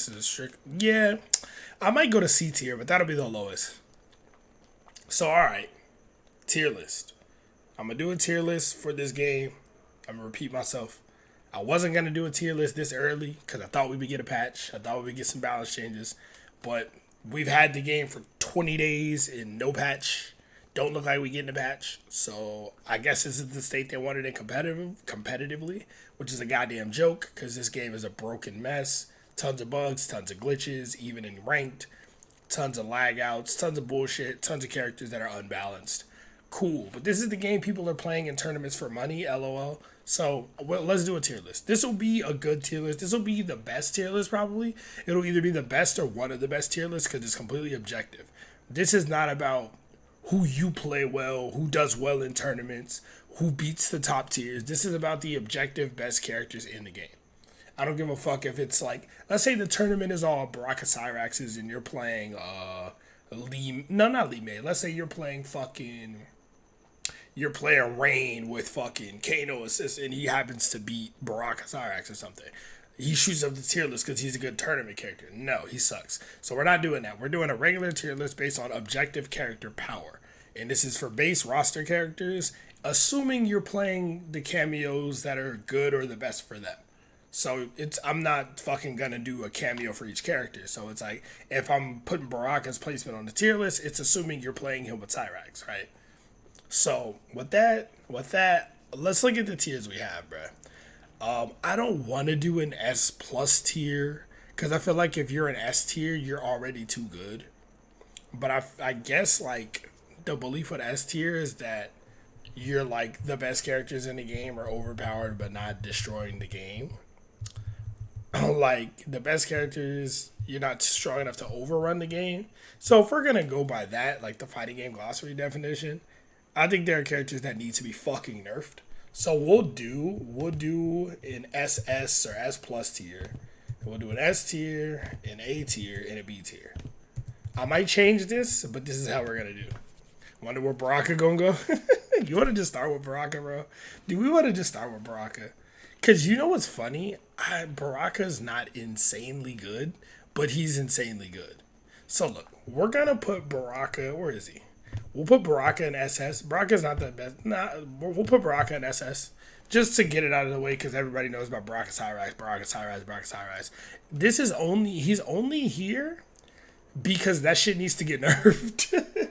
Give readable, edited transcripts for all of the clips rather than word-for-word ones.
It's a strict. Yeah, I might go to C tier, but that'll be the lowest. So all right, tier list. I'm gonna do a tier list for this game. I'm gonna repeat myself. I wasn't gonna do a tier list this early because I thought we would get a patch. I thought we would get some balance changes, but we've had the game for 20 days and no patch. Don't look like we getting a patch. So I guess this is the state they wanted it competitively, which is a goddamn joke because this game is a broken mess. Tons of bugs, tons of glitches, even in ranked. Tons of lag outs, tons of bullshit, tons of characters that are unbalanced. Cool, but this is the game people are playing in tournaments for money, lol. So let's do a tier list. This will be a good tier list. This will be the best tier list probably. It'll either be the best or one of the best tier lists because it's completely objective. This is not about who you play well, who does well in tournaments, who beats the top tiers. This is about the objective best characters in the game. I don't give a fuck if it's like, let's say the tournament is all Baraka Cyraxes and you're playing not Lee May. Let's say you're playing Rain with fucking Kano assist and he happens to beat Baraka Cyrax or something. He shoots up the tier list because he's a good tournament character. No, he sucks. So we're not doing that. We're doing a regular tier list based on objective character power. And this is for base roster characters, assuming you're playing the cameos that are good or the best for them. So I'm not fucking gonna do a cameo for each character. So it's like if I'm putting Baraka's placement on the tier list, it's assuming you're playing him with Cyrax, right? So with that, let's look at the tiers we have, bro. I don't want to do an S plus tier because I feel like if you're an S tier, you're already too good. But I guess like the belief with S tier is that you're like the best characters in the game are overpowered but not destroying the game. Like the best characters, you're not strong enough to overrun the game. So if we're gonna go by that, like the fighting game glossary definition, I think there are characters that need to be fucking nerfed. So we'll do an SS or S plus tier. We'll do an S tier, an A tier, and a B tier. I might change this, but this is how we're gonna do. Wonder where Baraka gonna go? You wanna just start with Baraka, bro? Do we wanna just start with Baraka? Cause you know what's funny? Baraka's not insanely good, but he's insanely good. So look, we're gonna put Baraka. Where is he? We'll put Baraka in SS. Baraka's not the best. We'll put Baraka in SS just to get it out of the way because everybody knows about Baraka Cyrax, Baraka Cyrax, Baraka Cyrax. He's only here because that shit needs to get nerfed.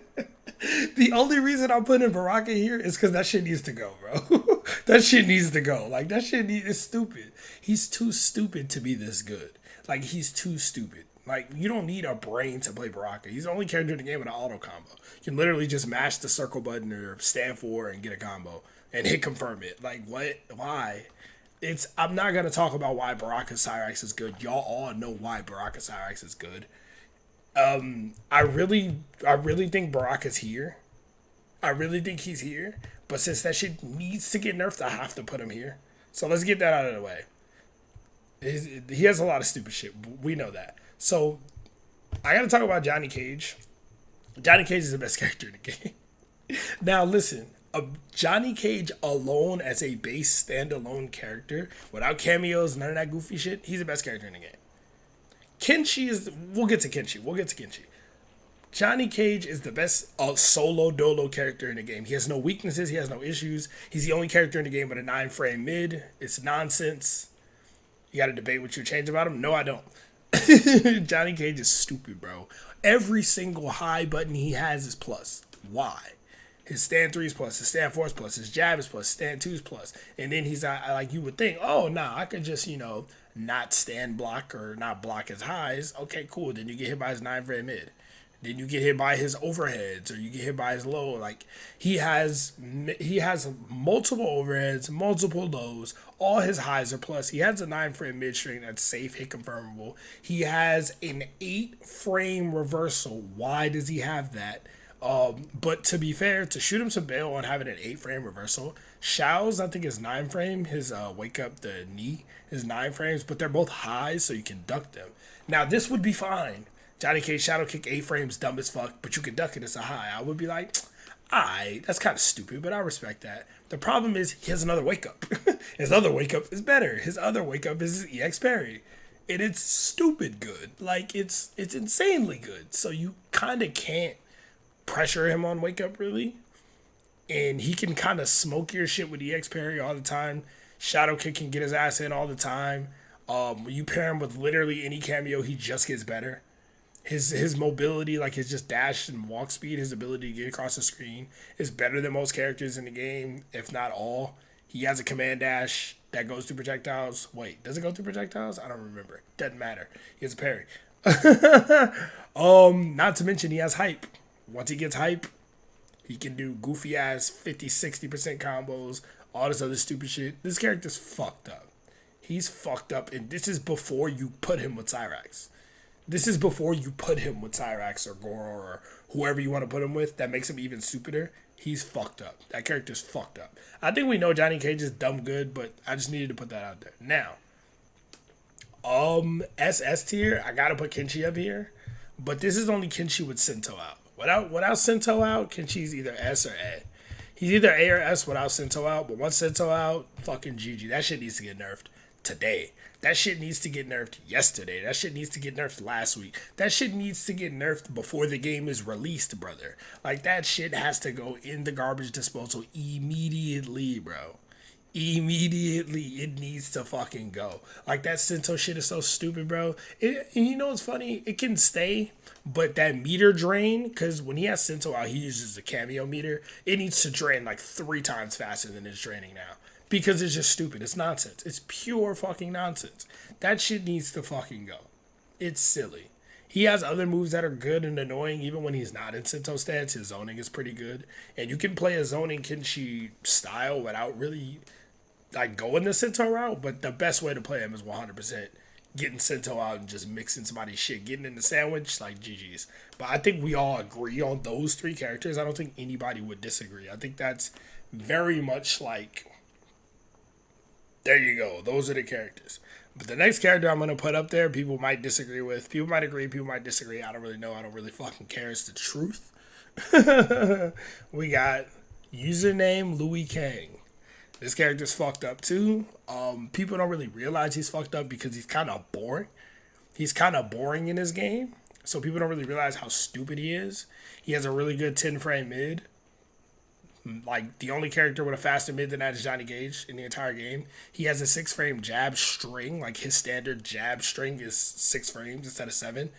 The only reason I'm putting Baraka here is because that shit needs to go, bro. That shit needs to go. Like, that shit is stupid. He's too stupid to be this good. Like, he's too stupid. Like, you don't need a brain to play Baraka. He's the only character in the game with an auto combo. You can literally just mash the circle button or stand for and get a combo and hit confirm it. Like, what? Why? I'm not going to talk about why Baraka Cyrax is good. Y'all all know why Baraka Cyrax is good. I really think Baraka's here. I really think he's here. But since that shit needs to get nerfed, I have to put him here. So let's get that out of the way. He has a lot of stupid shit. We know that. So I got to talk about Johnny Cage. Johnny Cage is the best character in the game. Now listen, Johnny Cage alone as a base standalone character, without cameos, none of that goofy shit, he's the best character in the game. Kenshi is, we'll get to Kenshi. Johnny Cage is the best solo dolo character in the game. He has no weaknesses, he has no issues. He's the only character in the game with a 9-frame mid. It's nonsense. You got to debate what you change about him? No, I don't. Johnny Cage is stupid, bro. Every single high button he has is plus. Why? His stand 3 is plus, his stand 4 is plus, his jab is plus, stand 2 is plus. And then he's like, you would think, oh, nah, I could just, not stand block or not block his highs. Okay, cool. Then you get hit by his 9-frame mid. Then you get hit by his overheads or you get hit by his low. Like he has multiple overheads, multiple lows. All his highs are plus. He has a 9-frame mid string that's safe, hit confirmable. He has an 8-frame reversal. Why does he have that? But to be fair, to shoot him some bail on having an 8-frame reversal, Shao's, I think, is 9-frame. His wake up the knee is 9 frames, but they're both highs, so you can duck them. Now, this would be fine. Johnny Cage Shadow Kick 8 frames, dumb as fuck, but you can duck it as a high. I would be like, alright, that's kind of stupid, but I respect that. The problem is he has another wake up. His other wake up is better. His other wake up is his EX parry. and it's stupid good. Like it's insanely good. So you kind of can't pressure him on wake up really, and he can kind of smoke your shit with EX parry all the time. Shadow Kick can get his ass in all the time. When you pair him with literally any cameo, he just gets better. His mobility, like his just dash and walk speed, his ability to get across the screen is better than most characters in the game, if not all. He has a command dash that goes through projectiles. Wait, does it go through projectiles? I don't remember. Doesn't matter. He has a parry. Not to mention he has hype. Once he gets hype, he can do goofy ass 50-60% combos, all this other stupid shit. This character's fucked up. He's fucked up, and this is before you put him with Cyrax. This is before you put him with Cyrax or Goro or whoever you want to put him with. That makes him even stupider. He's fucked up. That character's fucked up. I think we know Johnny Cage is dumb good, but I just needed to put that out there. Now, SS tier, I gotta put Kenshi up here, but this is only Kenshi with Sento out. Without Sento out, Kenshi's either S or A. He's either A or S without Sento out, but once Sento out, fucking GG. That shit needs to get nerfed today. That shit needs to get nerfed yesterday. That shit needs to get nerfed last week. That shit needs to get nerfed before the game is released, brother. Like, that shit has to go in the garbage disposal immediately, bro. Immediately, it needs to fucking go. Like, that Sento shit is so stupid, bro. And you know what's funny? It can stay, but that meter drain, because when he has Sento out, he uses a cameo meter. It needs to drain like 3 times faster than it's draining now. Because it's just stupid. It's nonsense. It's pure fucking nonsense. That shit needs to fucking go. It's silly. He has other moves that are good and annoying even when he's not in Sento stance. His zoning is pretty good. And you can play a zoning Kenshi style without really like going the Sento route. But the best way to play him is 100% getting Sento out and just mixing somebody's shit. Getting in the sandwich, like GG's. But I think we all agree on those 3 characters. I don't think anybody would disagree. I think that's very much like... There you go. Those are the characters. But the next character I'm going to put up there, people might disagree with. People might agree. People might disagree. I don't really know. I don't really fucking care. It's the truth. We got username Louis Kang. This character's fucked up too. People don't really realize he's fucked up because he's kind of boring. He's kind of boring in his game. So people don't really realize how stupid he is. He has a really good 10-frame mid. Like, the only character with a faster mid than that is Johnny Cage in the entire game. He has a 6-frame jab string. Like, his standard jab string is 6 frames instead of 7.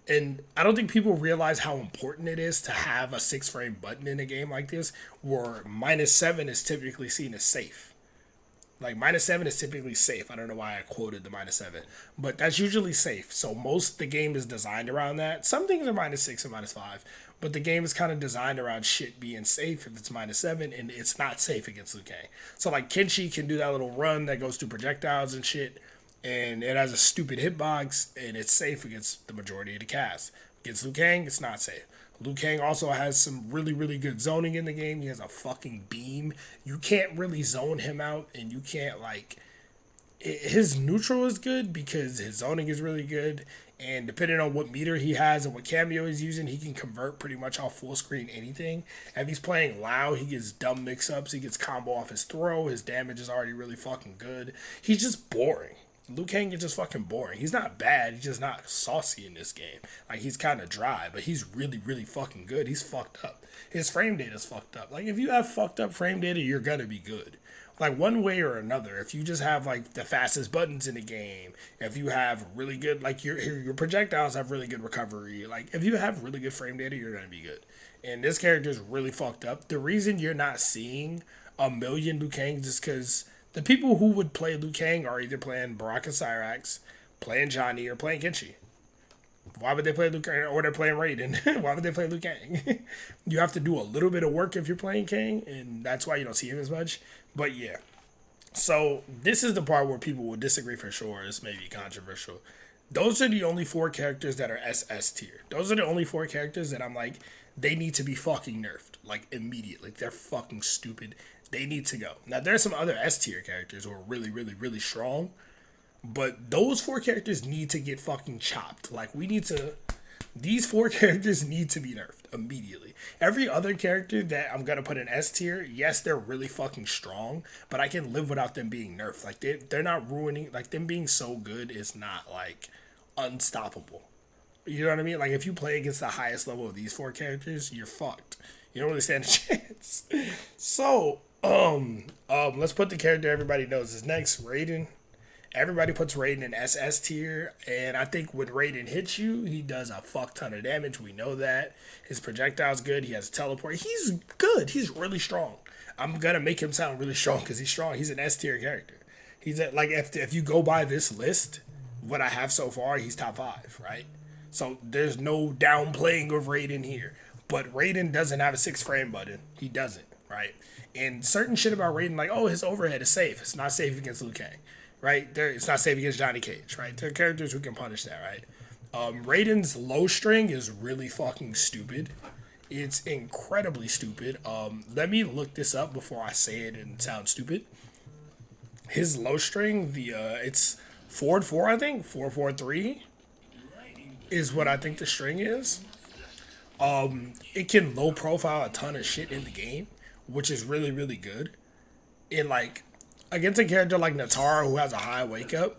And I don't think people realize how important it is to have a 6-frame button in a game like this, where -7 is typically seen as safe. Like, -7 is typically safe. I don't know why I quoted the -7. But that's usually safe. So most the game is designed around that. Some things are -6 and -5. But the game is kind of designed around shit being safe if it's -7, and it's not safe against Liu Kang. So, like, Kenshi can do that little run that goes through projectiles and shit, and it has a stupid hitbox, and it's safe against the majority of the cast. Against Liu Kang, it's not safe. Liu Kang also has some really, really good zoning in the game. He has a fucking beam. You can't really zone him out, and you can't, like... His neutral is good because his zoning is really good, and depending on what meter he has and what cameo he's using, he can convert pretty much off full screen anything. If he's playing Lao, he gets dumb mix-ups, he gets combo off his throw, his damage is already really fucking good. He's just boring. Liu Kang is just fucking boring. He's not bad, he's just not saucy in this game. Like, he's kind of dry, but he's really, really fucking good. He's fucked up. His frame data's fucked up. Like, if you have fucked up frame data, you're gonna be good. Like, one way or another, if you just have, like, the fastest buttons in the game, if you have really good, like, your projectiles have really good recovery, like, if you have really good frame data, you're going to be good. And this character is really fucked up. The reason you're not seeing a million Liu Kangs is because the people who would play Liu Kang are either playing Baraka Cyrax, playing Johnny, or playing Kenshi. Why would they play Liu Kang? Or they're playing Raiden. Why would they play Liu Kang? You have to do a little bit of work if you're playing Kang, and that's why you don't see him as much. But yeah. So this is the part where people will disagree for sure. This may be controversial. Those are the only 4 characters that are SS tier. Those are the only 4 characters that I'm like, they need to be fucking nerfed. Like, immediately. They're fucking stupid. They need to go. Now, there's some other S tier characters who are really, really, really strong. But those 4 characters need to get fucking chopped. Like, we need to These four characters need to be nerfed immediately. Every other character that I'm gonna put in S tier, yes, they're really fucking strong, but I can live without them being nerfed. Like they're not ruining. Like them being so good is not like unstoppable. You know what I mean? Like if you play against the highest level of these four characters, you're fucked. You don't really stand a chance. So, let's put the character everybody knows is next, Raiden. Everybody puts Raiden in SS tier, and I think when Raiden hits you, he does a fuck ton of damage. We know that. His projectile's good. He has teleport. He's good. He's really strong. I'm gonna make him sound really strong because he's strong. He's an S tier character. He's like if you go by this list, what I have so far, he's top 5, right? So there's no downplaying of Raiden here. But Raiden doesn't have a 6 frame button. He doesn't, right? And certain shit about Raiden, like, oh, his overhead is safe. It's not safe against Liu Kang, right? It's not safe against Johnny Cage, right? There are characters who can punish that, right? Raiden's low string is really fucking stupid. It's incredibly stupid. Let me look this up before I say it and sound stupid. His low string, it's 4-4, I think, 4-4-3 is what I think the string is. It can low profile a ton of shit in the game, which is really, really good. And like against a character like Natara who has a high wake up,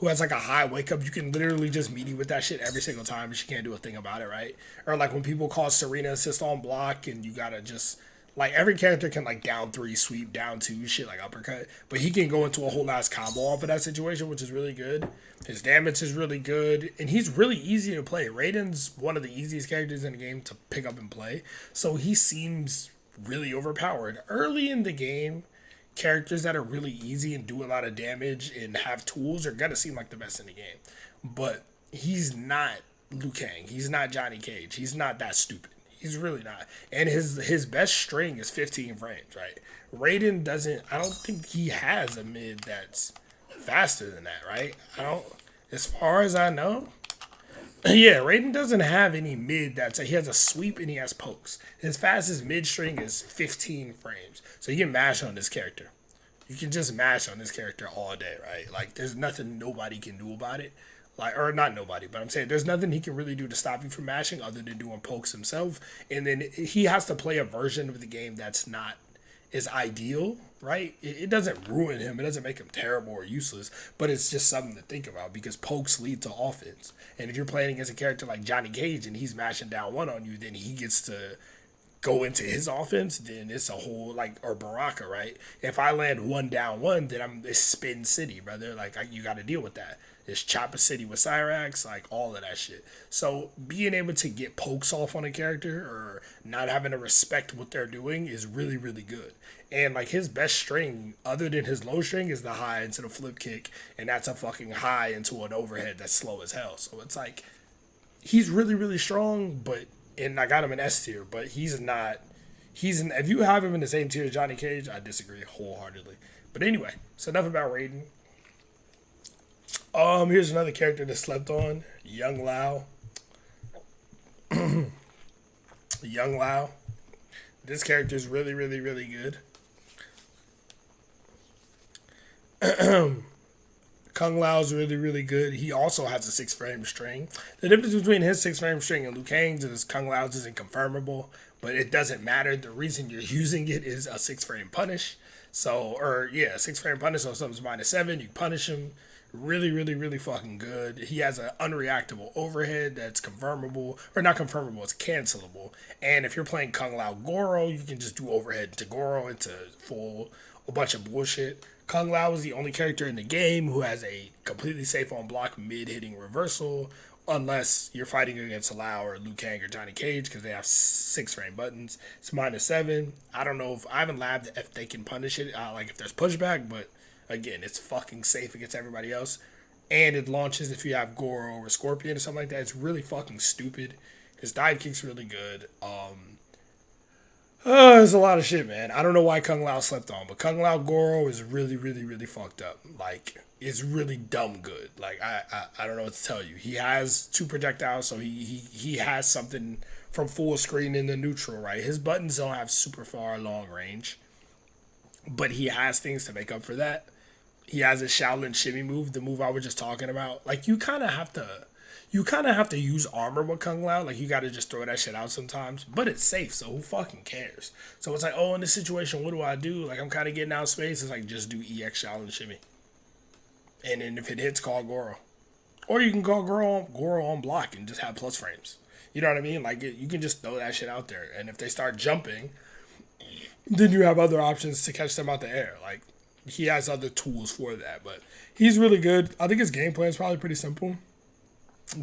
you can literally just meet with that shit every single time and she can't do a thing about it, right? Or like when people call Serena assist on block and you gotta just like every character can like down 3 sweep, down 2 shit like uppercut, but he can go into a whole ass combo off of that situation, which is really good. His damage is really good, and he's really easy to play. Raiden's one of the easiest characters in the game to pick up and play, so he seems really overpowered. Early in the game, characters that are really easy and do a lot of damage and have tools are gonna seem like the best in the game. But he's not Liu Kang. He's not Johnny Cage. He's not that stupid. He's really not. And his best string is 15 frames, right? Raiden doesn't, I don't think he has a mid that's faster than that, right? As far as I know. Yeah, Raiden doesn't have any mid he has a sweep and he has pokes. His fastest mid string is 15 frames. So you can mash on this character. You can just mash on this character all day, right? Like there's nothing nobody can do about it. Like, or not nobody, but I'm saying there's nothing he can really do to stop you from mashing other than doing pokes himself. And then he has to play a version of the game that's not as ideal, right? It doesn't ruin him. It doesn't make him terrible or useless, but it's just something to think about because pokes lead to offense. And if you're playing against a character like Johnny Cage and he's mashing down 1 on you, then he gets to go into his offense, then it's a whole, like, or Baraka, right? If I land 1 down 1, then it's Spin City, brother. Like, you got to deal with that. It's Chopper City with Cyrax, like, all of that shit. So, being able to get pokes off on a character or not having to respect what they're doing is really, really good. And, like, his best string, other than his low string, is the high into the flip kick, and that's a fucking high into an overhead that's slow as hell. So, it's like, he's really, really strong, but and I got him in S tier, but he's not. If you have him in the same tier as Johnny Cage, I disagree wholeheartedly. But anyway, so enough about Raiden. Here's another character that slept on, Young Lao. Young Lao. This character is really, really, really good. Kung Lao's really, really good. He also has a 6 frame string. The difference between his 6 frame string and Liu Kang's is Kung Lao's isn't confirmable, but it doesn't matter. The reason you're using it is a 6 frame punish. 6 frame punish, so something's -7, you punish him. Really, really, really fucking good. He has an unreactable overhead that's confirmable, or not confirmable, it's cancelable. And if you're playing Kung Lao Goro, you can just do overhead to Goro into a bunch of bullshit. Kung Lao is the only character in the game who has a completely safe on block mid hitting reversal, unless you're fighting against Lao or Liu Kang or Johnny Cage because they have 6 frame buttons. It's -7. I don't know I haven't labbed if they can punish it, like if there's pushback, but again, it's fucking safe against everybody else. And it launches if you have Goro or Scorpion or something like that. It's really fucking stupid. His dive kick's really good. There's a lot of shit, man. I don't know why Kung Lao slept on, but Kung Lao Goro is really, really, really fucked up. Like, it's really dumb good. Like, I don't know what to tell you. He has 2 projectiles, so he has something from full screen into neutral, right? His buttons don't have super far long range, but he has things to make up for that. He has a Shaolin shimmy move, the move I was just talking about. Like, you kind of have to you kind of have to use armor with Kung Lao. Like, you got to just throw that shit out sometimes. But it's safe, so who fucking cares? So it's like, oh, in this situation, what do I do? Like, I'm kind of getting out of space. It's like, just do EX challenge shimmy. And then if it hits, call Goro. Or you can call Goro on block and just have plus frames. You know what I mean? Like, you can just throw that shit out there. And if they start jumping, then you have other options to catch them out the air. Like, he has other tools for that. But he's really good. I think his game plan is probably pretty simple.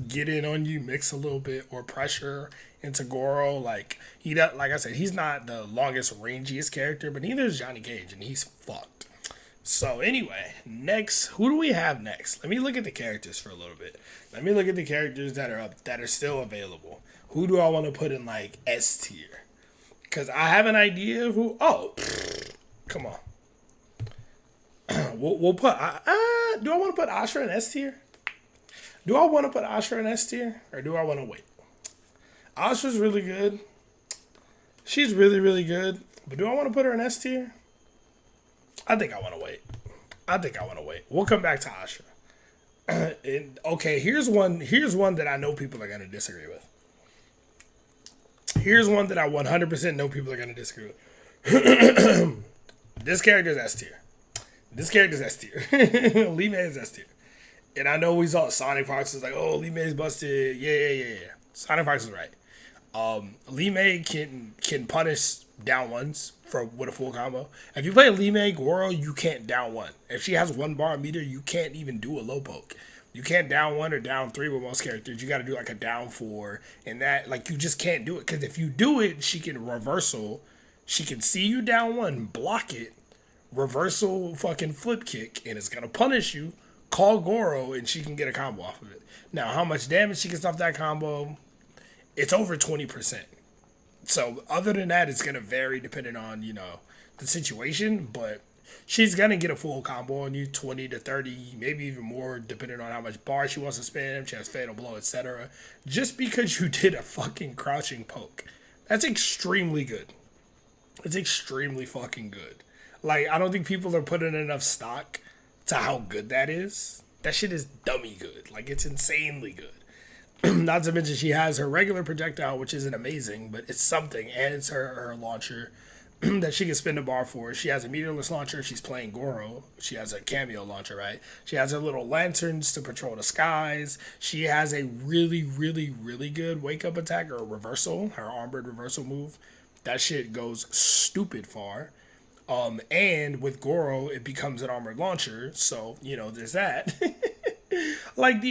Get in on you, mix a little bit, or pressure into Goro. Like, like I said, he's not the longest, rangiest character, but neither is Johnny Cage, and he's fucked. So anyway, next, who do we have next? Let me look at the characters for a little bit. Let me look at the characters that are up, that are still available. Who do I want to put in like S tier? Because I have an idea of who. Oh, come on. we'll put. Do I want to put Ashra in S tier? Do I want to put Ashra in S tier, or do I want to wait? Ashra's really good. She's really, really good. But do I want to put her in S tier? I think I want to wait. We'll come back to Ashra. Okay, here's one that I know people are going to disagree with. Here's one that I 100% know people are going to disagree with. This character's S tier. Lee May is S tier. And I know we saw Sonic Fox is like, oh, Lee May's busted. Yeah. Sonic Fox is right. Lee May can punish down ones with a full combo. If you play Lee May Goro, you can't down one. If she has 1 bar meter, you can't even do a low poke. You can't down 1 or down 3 with most characters. You got to do like a down 4, and that, like, you just can't do it, because if you do it, she can reversal. She can see you down 1, block it, reversal fucking flip kick, and it's gonna punish you. Call Goro, and she can get a combo off of it. Now, how much damage she gets off that combo? It's over 20%. So other than that, it's gonna vary depending on, the situation, but she's gonna get a full combo on you, 20 to 30, maybe even more, depending on how much bar she wants to spam. She has fatal blow, etc. Just because you did a fucking crouching poke, that's extremely good. It's extremely fucking good. Like, I don't think people are putting enough stock to how good that is. That shit is dummy good. Like, it's insanely good. Not to mention she has her regular projectile, which isn't amazing, but it's something, and it's her launcher that she can spin the bar for. She has a meterless launcher. She's playing Goro. She has a cameo launcher, right? She has her little lanterns to patrol the skies. She has a really, really, really good wake-up attack, or reversal, her armored reversal move. That shit goes stupid far. And with Goro, it becomes an armored launcher, so, there's that. Like,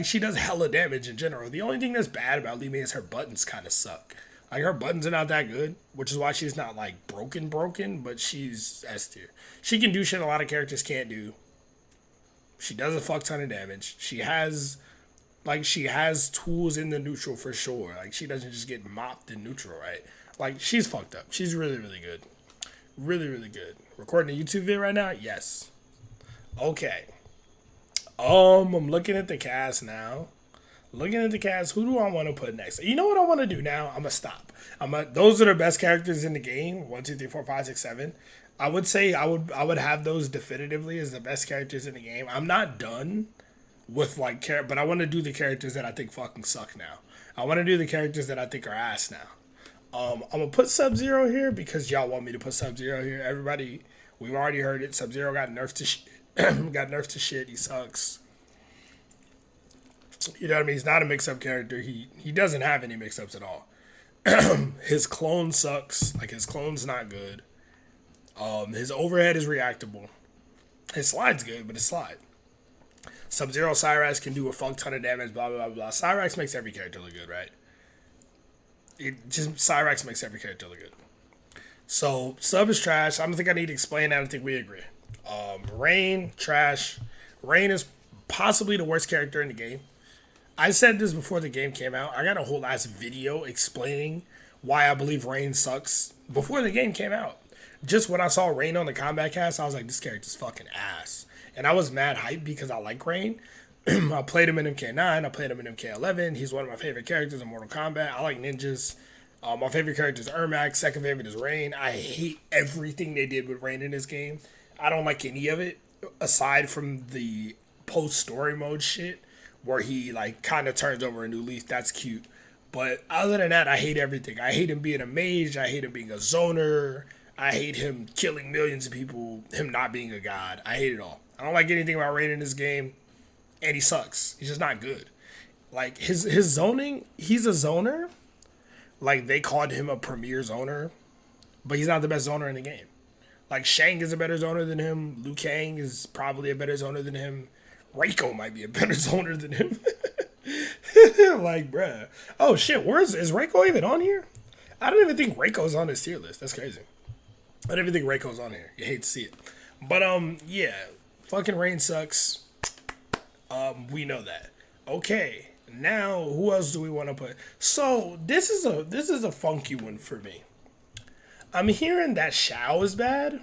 she does hella damage in general. The only thing that's bad about Lee May is her buttons kind of suck. Like, her buttons are not that good, which is why she's not, like, broken, but she's S tier. She can do shit a lot of characters can't do. She does a fuck ton of damage. She has tools in the neutral for sure. Like, she doesn't just get mopped in neutral, right? Like, she's fucked up. She's really, really good. Really, really good. Recording a YouTube video right now? Yes. Okay. I'm looking at the cast now. Who do I want to put next? You know what I want to do now? I'm going to stop. Those are the best characters in the game. 1, 2, 3, 4, 5, 6, 7. I would say I would have those definitively as the best characters in the game. I'm not done with, like, but I want to do the characters that I think fucking suck now. I want to do the characters that I think are ass now. I'm going to put Sub-Zero here because y'all want me to put Sub-Zero here. Everybody, we've already heard it. Sub-Zero got nerfed to shit. He sucks. You know what I mean? He's not a mix-up character. He doesn't have any mix-ups at all. His clone sucks. Like, his clone's not good. His overhead is reactable. His slide's good, but his slide. Sub-Zero Cyrax can do a fuck ton of damage, blah, blah, blah, blah. Cyrax makes every character look good, right? Cyrax makes every character look good. So, Sub is trash. I don't think I need to explain that. I think we agree. Rain, trash. Rain is possibly the worst character in the game. I said this before the game came out. I got a whole ass video explaining why I believe Rain sucks before the game came out. Just when I saw Rain on the Kombat cast, I was like, this character's fucking ass. And I was mad hyped because I like Rain. I played him in MK9. I played him in MK11. He's one of my favorite characters in Mortal Kombat. I like ninjas. My favorite character is Ermac. Second favorite is Rain. I hate everything they did with Rain in this game. I don't like any of it aside from the post-story mode shit where he like kind of turns over a new leaf. That's cute. But other than that, I hate everything. I hate him being a mage. I hate him being a zoner. I hate him killing millions of people. Him not being a god. I hate it all. I don't like anything about Rain in this game, and he sucks. He's just not good. Like his zoning, he's a zoner. Like they called him a premier zoner, but he's not the best zoner in the game. Like Shang is a better zoner than him. Liu Kang is probably a better zoner than him. Reiko might be a better zoner than him. Like, bruh. Oh shit, is Reiko even on here? I don't even think Reiko's on this tier list. That's crazy. I don't even think Reiko's on here. You hate to see it. But yeah. Fucking Rain sucks. We know that. Okay. Now who else do we want to put? So this is a funky one for me. I'm hearing that Shao is bad.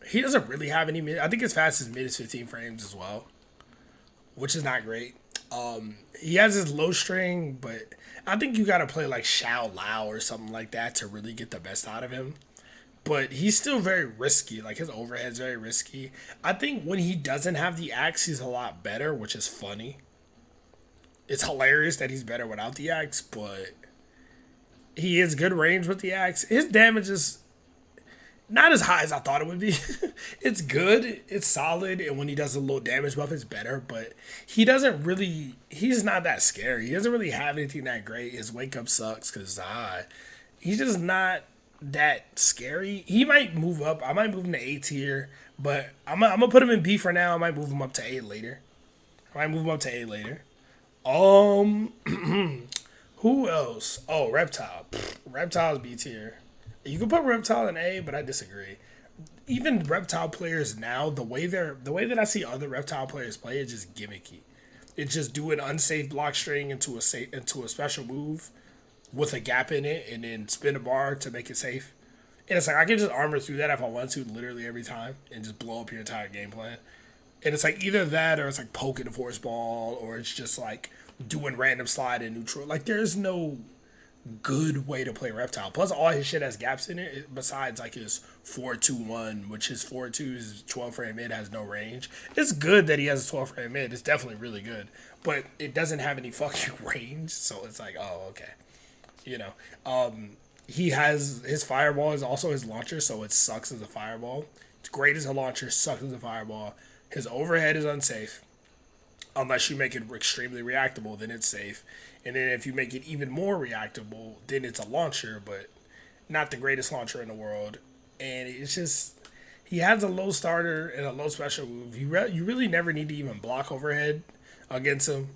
He doesn't really have any mid. I think his fastest mid is 15 frames as well, which is not great. He has his low string, but I think you gotta play like Shao Lao or something like that to really get the best out of him. But he's still very risky. Like his overhead's very risky. I think when he doesn't have the axe, he's a lot better, which is funny. It's hilarious that he's better without the axe, but he is good range with the axe. His damage is not as high as I thought it would be. It's good. It's solid. And when he does a little damage buff, it's better. But he's not that scary. He doesn't really have anything that great. His wake up sucks because he's just not that scary. He might move up. I might move him to A tier. But I'm going to put him in B for now. I might move him up to A later. Who else? Oh, Reptile. Reptile's B tier. You can put Reptile in A, but I disagree. Even Reptile players now, the way that I see other Reptile players play is just gimmicky. It's just do an unsafe block string into a special move with a gap in it, and then spin a bar to make it safe. And it's like I can just armor through that if I want to, literally every time, and just blow up your entire game plan. And it's like either that, or it's like poking a force ball, or it's just like doing random slide in neutral. Like there's no good way to play Reptile. Plus, all his shit has gaps in it. Besides, like his 4-2-1, which his 4-2 is 12 frame mid has no range. It's good that he has a 12 frame mid. It's definitely really good, but it doesn't have any fucking range. So it's like, oh, okay, he has his fireball is also his launcher, so it sucks as a fireball. It's great as a launcher, sucks as a fireball. His overhead is unsafe. Unless you make it extremely reactable, then it's safe. And then if you make it even more reactable, then it's a launcher, but not the greatest launcher in the world. And it's just, he has a low starter and a low special move. You really never need to even block overhead against him.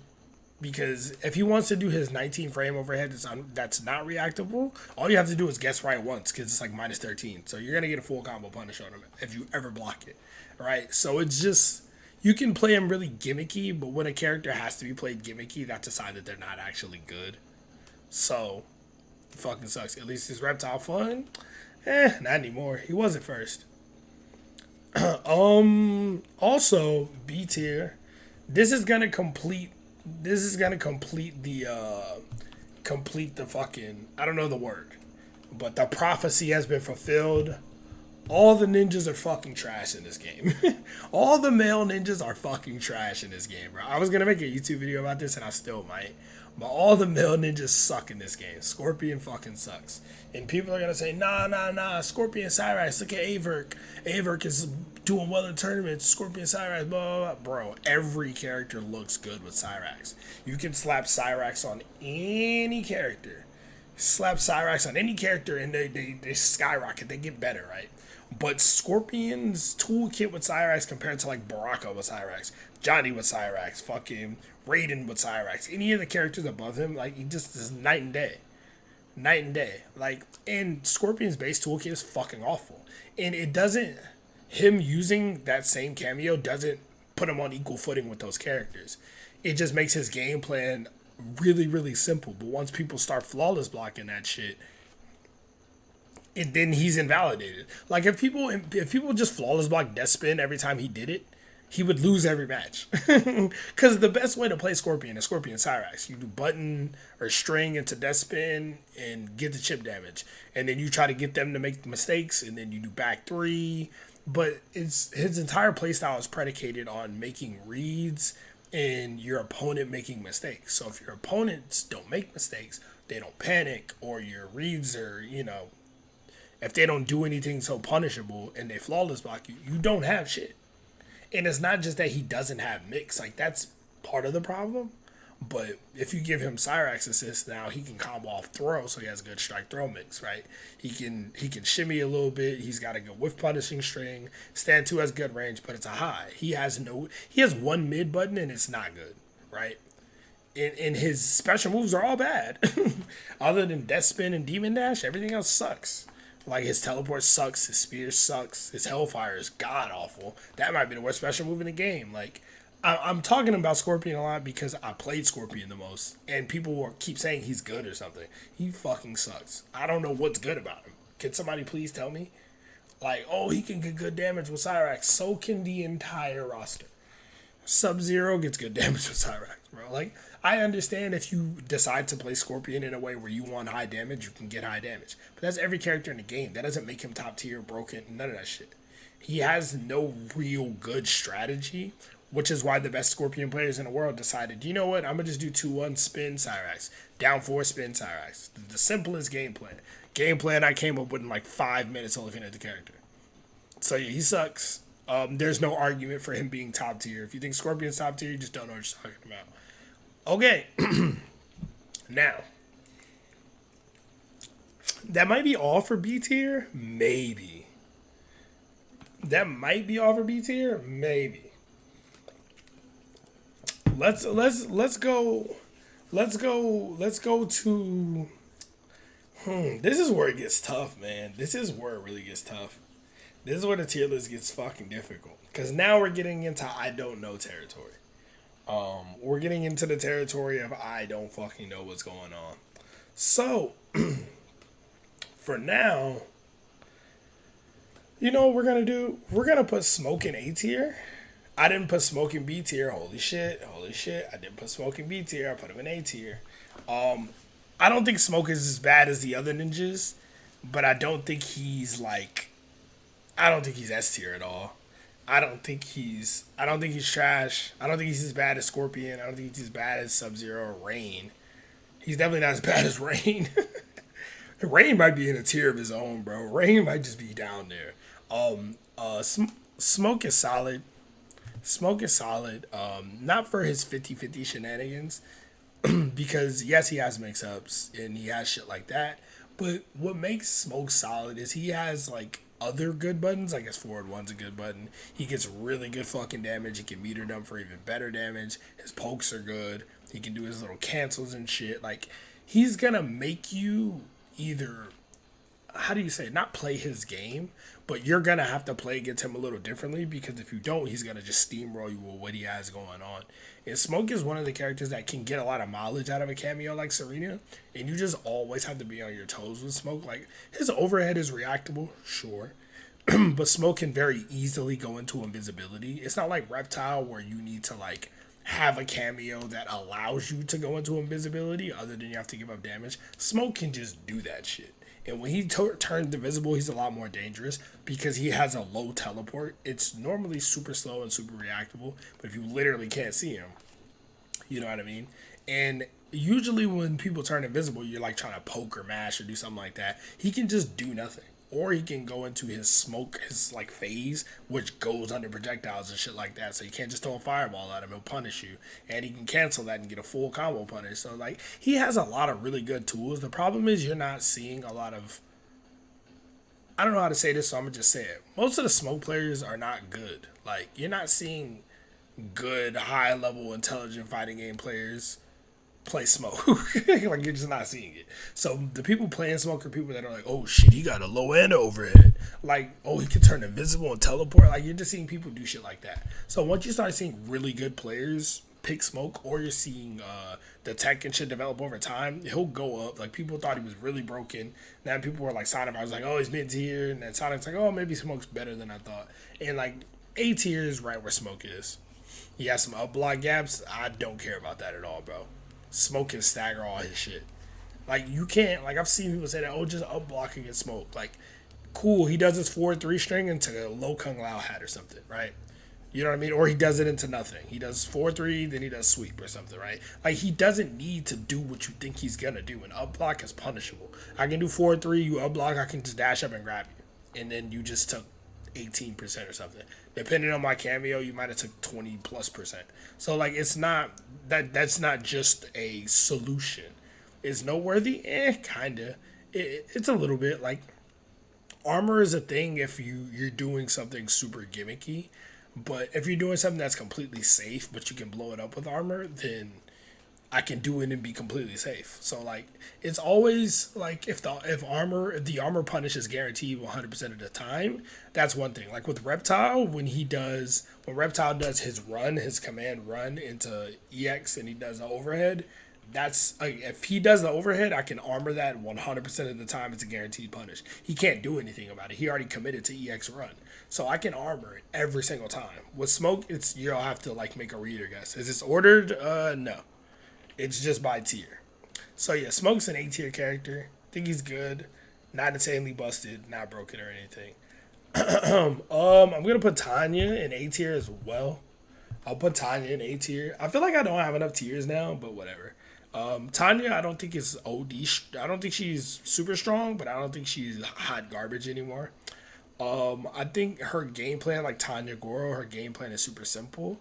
Because if he wants to do his 19 frame overhead that's not reactable, all you have to do is guess right once, because it's like minus 13. So you're going to get a full combo punish on him if you ever block it. Right? So it's just, you can play him really gimmicky, but when a character has to be played gimmicky, that's a sign that they're not actually good. So, it fucking sucks. At least his Reptile fun? Not anymore. He wasn't first. Also, B tier. This is gonna complete the fucking, I don't know the word, but the prophecy has been fulfilled. All the ninjas are fucking trash in this game. All the male ninjas are fucking trash in this game, bro. I was gonna make a YouTube video about this, and I still might. But all the male ninjas suck in this game. Scorpion fucking sucks. And people are gonna say, nah, Scorpion Cyrax, look at Averk. Averk is doing well in tournaments. Scorpion Cyrax, blah, blah, blah. Bro, every character looks good with Cyrax. You can slap Cyrax on any character. Slap Cyrax on any character, and they skyrocket. They get better, right? But Scorpion's toolkit with Cyrax compared to like Baraka with Cyrax, Johnny with Cyrax, fucking Raiden with Cyrax, any of the characters above him, like he just is night and day. Like, and Scorpion's base toolkit is fucking awful. And it doesn't, him using that same cameo doesn't put him on equal footing with those characters. It just makes his game plan really, really simple. But once people start flawless blocking that shit, and then he's invalidated. Like if people just flawless block death spin every time he did it, he would lose every match. Because the best way to play Scorpion is Scorpion Cyrax. You do button or string into death spin and get the chip damage, and then you try to get them to make mistakes, and then you do back 3, but it's his entire playstyle is predicated on making reads and your opponent making mistakes. So if your opponents don't make mistakes, they don't panic, or your reads are, if they don't do anything so punishable and they flawless block you, you don't have shit. And it's not just that he doesn't have mix, like that's part of the problem. But if you give him Cyrax assist now, he can combo off throw, so he has a good strike throw mix, right? He can shimmy a little bit. He's got a good whiff punishing string. Stand 2 has good range, but it's a high. He has one mid button and it's not good, right? And his special moves are all bad. Other than Death Spin and Demon Dash, everything else sucks. Like his teleport sucks, his spear sucks, his Hellfire is god awful. That might be the worst special move in the game. Like I'm talking about Scorpion a lot because I played Scorpion the most, and people will keep saying he's good or something. He fucking sucks. I don't know what's good about him. Can somebody please tell me? Like, oh, he can get good damage with Cyrax. So can the entire roster. Sub-Zero gets good damage with Cyrax, bro. Like, I understand if you decide to play Scorpion in a way where you want high damage, you can get high damage. But that's every character in the game. That doesn't make him top tier, broken, none of that shit. He has no real good strategy, which is why the best Scorpion players in the world decided, you know what, I'm going to just do 2-1, spin Cyrax. Down 4, spin Cyrax. The simplest game plan. Game plan I came up with in like 5 minutes of looking at the character. So yeah, he sucks. There's no argument for him being top tier. If you think Scorpion's top tier, you just don't know what you're talking about. Okay. Now, that might be all for B tier. Maybe. That might be all for B tier. Maybe. Let's go to. This is where it gets tough, man. This is where it really gets tough. This is where the tier list gets fucking difficult. Because now we're getting into I don't know territory. We're getting into the territory of I don't fucking know what's going on. So, for now, you know what we're going to do? We're going to put Smoke in A tier. I didn't put Smoke in B tier. Holy shit. I didn't put Smoke in B tier. I put him in A tier. I don't think Smoke is as bad as the other ninjas, but I don't think he's S tier at all. I don't think he's trash. I don't think he's as bad as Scorpion. I don't think he's as bad as Sub-Zero or Rain. He's definitely not as bad as Rain. Rain might be in a tier of his own, bro. Rain might just be down there. Smoke is solid. Not for his 50-50 shenanigans. Because yes, he has mix-ups and he has shit like that. But what makes Smoke solid is he has like other good buttons. I guess forward one's a good button. He gets really good fucking damage. He can meter them for even better damage. His pokes are good. He can do his little cancels and shit. Like, he's gonna make you either, how do you say, not play his game, but you're gonna have to play against him a little differently, because if you don't, he's gonna just steamroll you with what he has going on. And Smoke is one of the characters that can get a lot of mileage out of a cameo like Serena, and you just always have to be on your toes with Smoke. Like, his overhead is reactable, sure, but Smoke can very easily go into invisibility. It's not like Reptile where you need to like have a cameo that allows you to go into invisibility other than you have to give up damage. Smoke can just do that shit. And when he turns invisible, he's a lot more dangerous because he has a low teleport. It's normally super slow and super reactable, but if you literally can't see him, you know what I mean? And usually when people turn invisible, you're like trying to poke or mash or do something like that. He can just do nothing. Or he can go into his smoke, his like phase, which goes under projectiles and shit like that. So you can't just throw a fireball at him, he'll punish you. And he can cancel that and get a full combo punish. So like, he has a lot of really good tools. The problem is you're not seeing a lot of, I don't know how to say this, so I'm gonna just say it. Most of the smoke players are not good. Like, you're not seeing good, high level, intelligent fighting game players play Smoke. Like, you're just not seeing it. So the people playing Smoke are people that are like, oh shit, he got a low and overhead. Like, oh, he can turn invisible and teleport. Like, you're just seeing people do shit like that. So once you start seeing really good players pick Smoke, or you're seeing the tech and shit develop over time, he'll go up. Like, people thought he was really broken. Now people were like, Sonic, I was like, oh, he's mid tier. And then Sonic's like, oh, maybe Smoke's better than I thought. And like, A tier is right where Smoke is. He has some up block gaps. I don't care about that at all, bro. Smoke can stagger all his shit. Like, you can't, like, I've seen people say that, oh, just up block against Smoke. Like, cool. He does his 4-3 string into a low kung lao hat or something, right? You know what I mean? Or he does it into nothing. He does 4-3, then he does sweep or something, right? Like he doesn't need to do what you think he's gonna do. An up block is punishable. I can do 4-3, you up block, I can just dash up and grab you. And then you just took 18% or something. Depending on my cameo, you might have took 20+%. So like it's not that's not just a solution. It's noteworthy? Kinda. It's a little bit like armor is a thing if you're doing something super gimmicky, but if you're doing something that's completely safe, but you can blow it up with armor, then I can do it and be completely safe. So like it's always like if the armor punish is guaranteed 100% of the time, that's one thing. Like with Reptile, when Reptile does his command run into EX and he does the overhead, that's like, if he does the overhead, I can armor that 100% of the time. It's a guaranteed punish. He can't do anything about it. He already committed to EX run, so I can armor it every single time. With smoke, you'll have to like make a reader guess. Is this ordered? No, it's just by tier. So yeah, smoke's an A tier character. Think he's good, not insanely busted, not broken or anything. I'm gonna put Tanya in A tier as well. I'll put Tanya in A tier. I feel like I don't have enough tiers now, but whatever. Tanya, I don't think is OD. I don't think she's super strong, but I don't think she's hot garbage anymore. I think her game plan, like Tanya Goro, her game plan is super simple.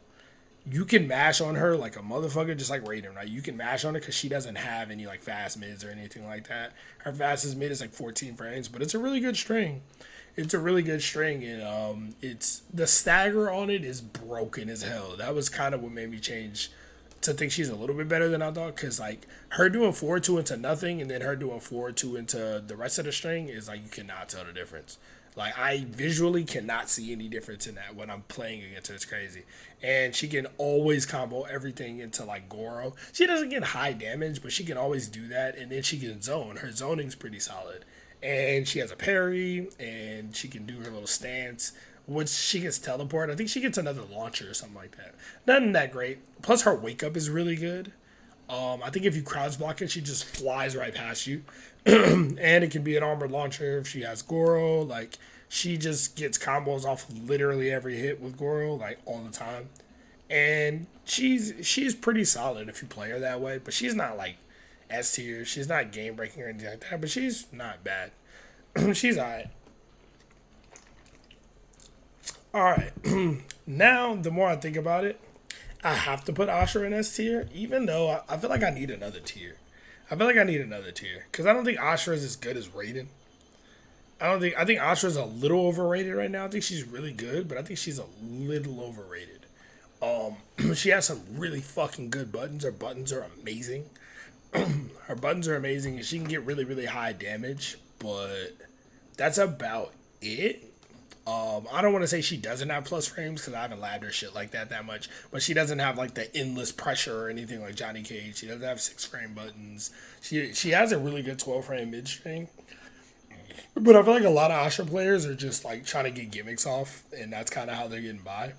You can mash on her like a motherfucker, just like Raiden, right? You can mash on her because she doesn't have any like fast mids or anything like that. Her fastest mid is like 14 frames, but it's a really good string. It's a really good string, and it's the stagger on it is broken as hell. That was kind of what made me change to think she's a little bit better than I thought, because like her doing 4-2 into nothing and then her doing 4-2 into the rest of the string is like you cannot tell the difference. Like I visually cannot see any difference in that when I'm playing against her. It's crazy. And she can always combo everything into like Goro. She doesn't get high damage, but she can always do that, and then she can zone. Her zoning's pretty solid. And she has a parry, and she can do her little stance, which she gets teleport. I think she gets another launcher or something like that. Nothing that great. Plus her wake up is really good. I think if you crouch block it, she just flies right past you. And it can be an armored launcher if she has Goro. Like she just gets combos off literally every hit with Goro, like all the time. And she's pretty solid if you play her that way, but she's not like S tier. She's not game breaking or anything like that, but she's not bad. She's alright. Alright. Now, the more I think about it, I have to put Ashura in S tier, even though I feel like I need another tier. Because I don't think Ashura is as good as Raiden. I think Ashura's a little overrated right now. I think she's really good, but I think she's a little overrated. She has some really fucking good buttons. Her buttons are amazing. And she can get really, really high damage, but that's about it. I don't want to say she doesn't have plus frames because I haven't labbed her shit like that much, but she doesn't have like the endless pressure or anything like Johnny Cage. She doesn't have 6-frame buttons. She has a really good 12-frame mid string, but I feel like a lot of Asha players are just like trying to get gimmicks off, and that's kind of how they're getting by.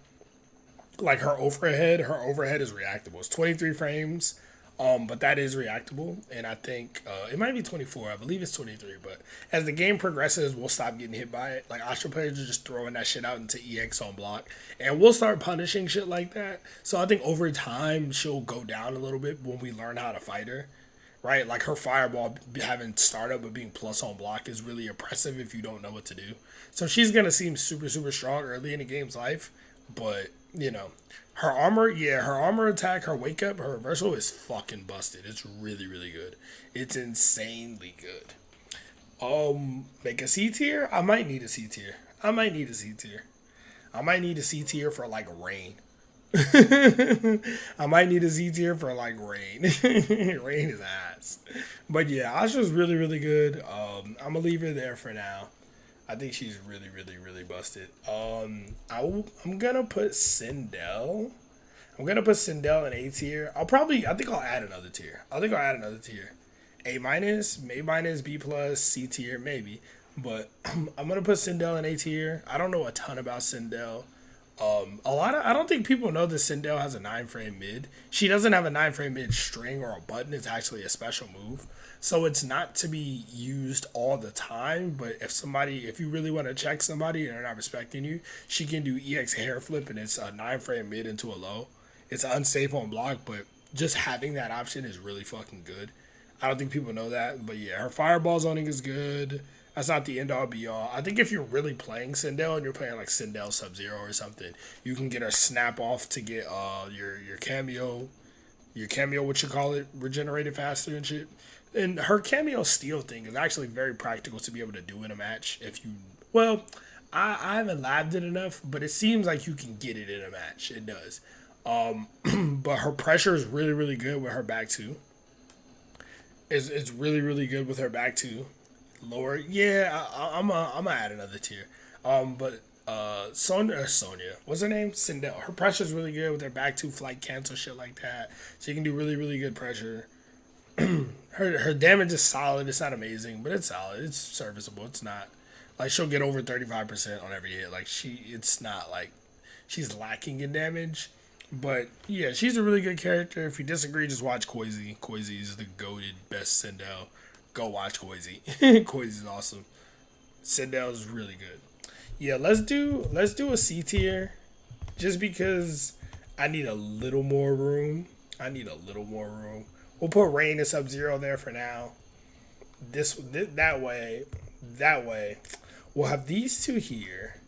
Like her overhead is reactable. It's 23 frames. But that is reactable, and I think it might be 24. I believe it's 23. But as the game progresses, we'll stop getting hit by it. Like Astra players are just throwing that shit out into EX on block, and we'll start punishing shit like that. So I think over time she'll go down a little bit when we learn how to fight her, right? Like her fireball having startup but being plus on block is really oppressive if you don't know what to do. So she's gonna seem super super strong early in the game's life, but you know. Her armor attack, her wake up, her reversal is fucking busted. It's really, really good. It's insanely good. Make a C tier? I might need a C tier. I might need a C tier for like Rain. I might need a C tier for like Rain. Rain is ass. But yeah, Asha's really, really good. I'm gonna leave her there for now. I think she's really, really, really busted. I'm gonna put Sindel. In A tier. I think I'll add another tier. A minus, A minus, B plus, C tier, maybe. But I'm gonna put Sindel in A tier. I don't know a ton about Sindel. I don't think people know that Sindel has a 9 frame mid. She doesn't have a 9 frame mid string or a button. It's actually a special move. So it's not to be used all the time, but if you really want to check somebody and they're not respecting you, she can do EX hair flip and it's a 9 frame mid into a low. It's unsafe on block, but just having that option is really fucking good. I don't think people know that, but yeah, her fireball zoning is good. That's not the end all be all. I think if you're really playing Sindel and you're playing like Sindel Sub Zero or something, you can get her snap off to get your cameo what you call it regenerated faster and shit. And her cameo steal thing is actually very practical to be able to do in a match. If you well, I haven't labbed it enough, but it seems like you can get it in a match. It does. But her pressure is really really good with her back two. It's really really good with her back two. Lower, yeah, I'm gonna add another tier. But Sonya, what's her name? Sindel. Her pressure's really good with her back two flight cancel shit like that. She can do really really good pressure. Her damage is solid. It's not amazing, but it's solid. It's serviceable. It's not like she'll get over 35% on every hit. Like it's not like she's lacking in damage. But yeah, she's a really good character. If you disagree, just watch Koizi. Koizi is the goated best Sindel. Go watch Koizi. Koizi's awesome. Sindel is really good. Yeah, let's do a C tier, just because I need a little more room. We'll put Rain and Sub Zero there for now. That way, we'll have these two here.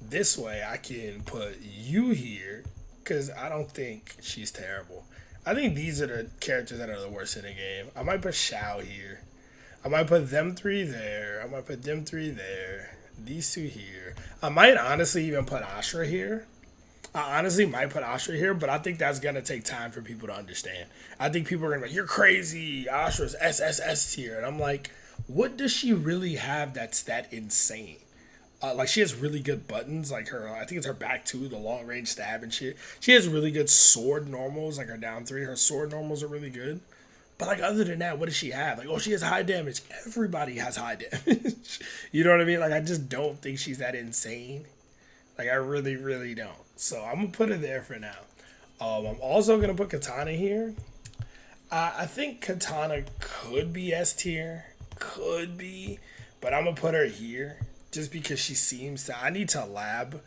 This way, I can put you here because I don't think she's terrible. I think these are the characters that are the worst in the game. I might put Shao here. I might put them three there. I might put them three there. These two here. I might honestly even put Ashra here. I honestly might put Ashra here, but I think that's going to take time for people to understand. I think people are going to be like, you're crazy. Ashra's SSS tier. And I'm like, what does she really have that's that insane? Like she has really good buttons, like I think it's her back two, the long range stab and shit. She has really good sword normals, like her down three. Her sword normals are really good. But like other than that, what does she have? Like, oh, she has high damage. Everybody has high damage. You know what I mean? Like I just don't think she's that insane. Like I really, really don't. So I'm gonna put her there for now. I'm also gonna put Katana here. I think Katana could be S tier, but I'm gonna put her here just because she seems to. I need to lab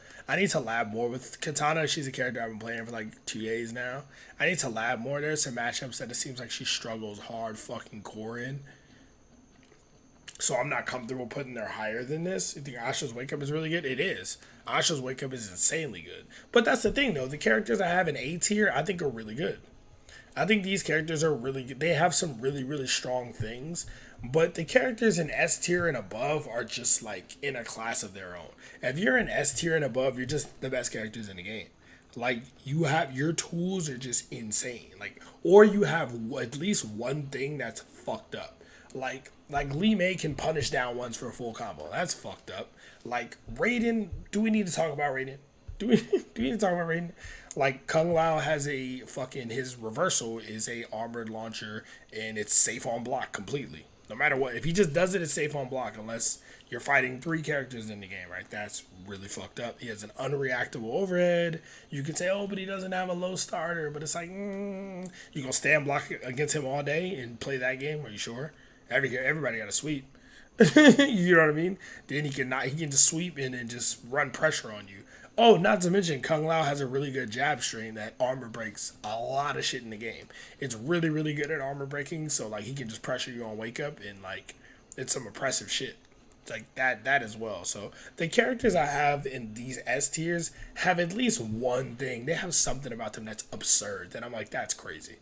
more with Katana. She's a character I've been playing for like 2 days now. I need to lab more. There's some matchups that it seems like she struggles hard fucking core in. So I'm not comfortable putting her higher than this. You think Asha's Wake Up is really good? It is. Asha's Wake Up is insanely good. But that's the thing though. The characters I have in A tier I think are really good. I think these characters are really good. They have some really, really strong things. But the characters in S tier and above are just like in a class of their own. If you're in S tier and above, you're just the best characters in the game. Like you have your tools are just insane. Like or you have at least one thing that's fucked up. Like Lee May can punish down ones for a full combo. That's fucked up. Like Raiden, do we need to talk about Raiden? Do we need to talk about Raiden? Like Kung Lao has a fucking his reversal is a armored launcher and it's safe on block completely. No matter what. If he just does it, it's safe on block unless you're fighting 3 characters in the game, right? That's really fucked up. He has an unreactable overhead. You can say, oh, but he doesn't have a low starter. But it's like, you gonna stand block against him all day and play that game? Are you sure? Everybody got a sweep. You know what I mean? Then he can just sweep in and just run pressure on you. Oh, not to mention Kung Lao has a really good jab string that armor breaks a lot of shit in the game. It's really, really good at armor breaking, so like he can just pressure you on wake up and like it's some oppressive shit. It's like that as well. So the characters I have in these S tiers have at least one thing. They have something about them that's absurd that I'm like, that's crazy.